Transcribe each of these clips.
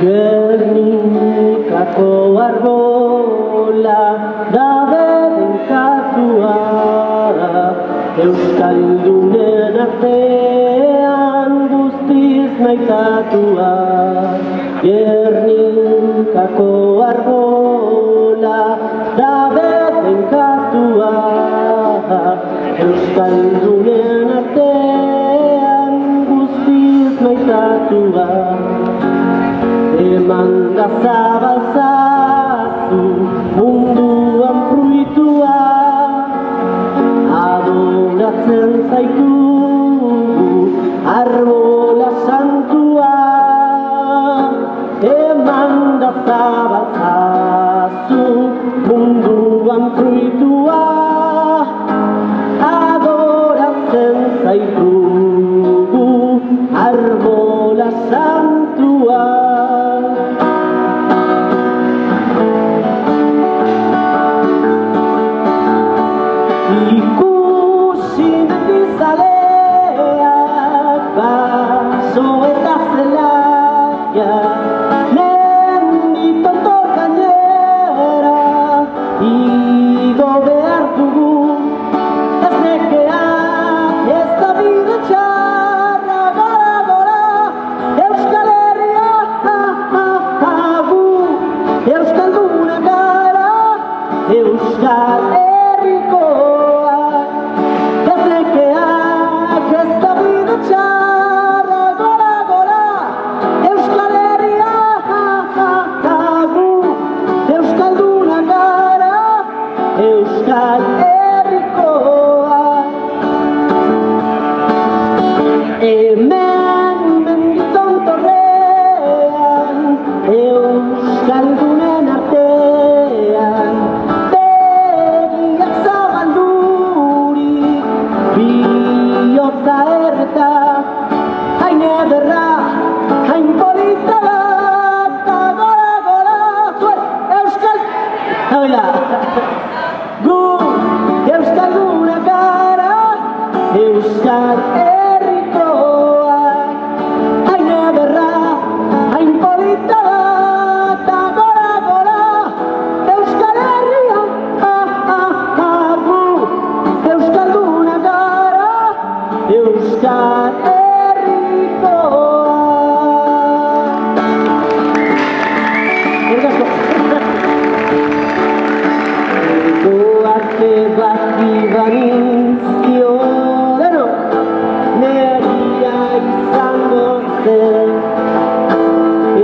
Gernikako arbola da beren katua, euskaldunen artean guztiz maitatua. Gernikako arbola da beren katua, euskaldunen artean guztiz maitatua. Eman da zabaltzazu munduan fruitua, adoratzen zaitugu arbola santua. Eman da zabaltzazu munduan fruitua, adoratzen zaitugu arbola santua. Ikusi mendizaleak baso eta zelaia, menditon gainera igo behar dugu. Ez nekea, ez da bide txarra, gora, gora, Euskal Herria, gu, euskaldunak gara, Euskal Herrikoak. Ez nekeak, ez da bide txarra, gora, gora, Euskal Herria, gu, euskaldunak gara, Euskal Herrikoak. Hemen menditon torrean, euskaldunen artean, begiak zabaldurik, bihotza erreta, hain ederra, hain polita bat, gora, gora, zuen, euskal, habela, gu, euskaldunak gara, Euskal Herrikoak. Hain ederra, hain polita bat, gora, gora, Euskal Herria, gu, euskaldunak gara, Euskal Herrikoak. Goarte baki banizkio, deno, neria izango zen,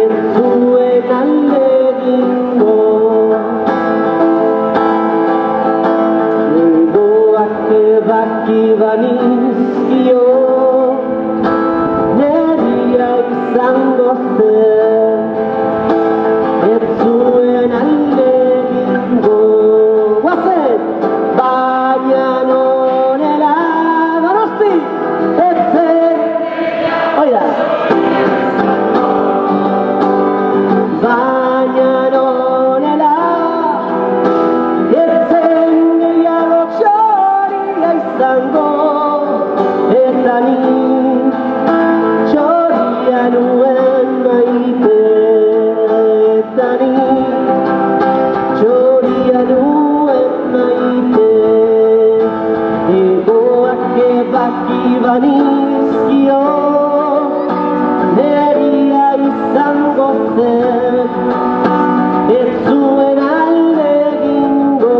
ez zuen alde egingo. Goarte baki banizkio, neria izango zen, ez zuen alde egingo. Guazen, baina nonela Donosti, ez zen, oida. Baina nonela, ez zen gehiago txoria izango, eta ni txoria nuen maite, eta ni txoria nuen maite. Egoak ebaki banizkio, neria izango zen, ez zuen alde egingo.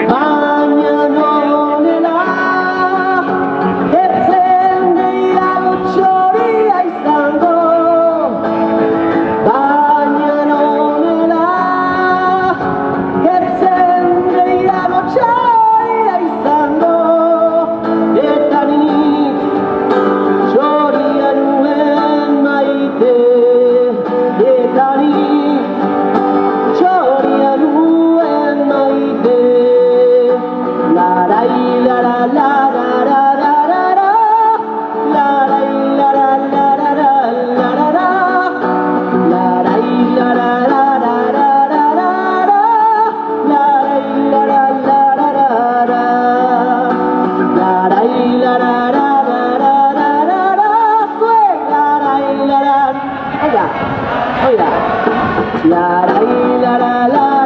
Baina nonela, ez zen gehiago txoria izango. Baina nonela, ez zen gehiago txoria izango. Eta ni Oh yeah. La la la la la.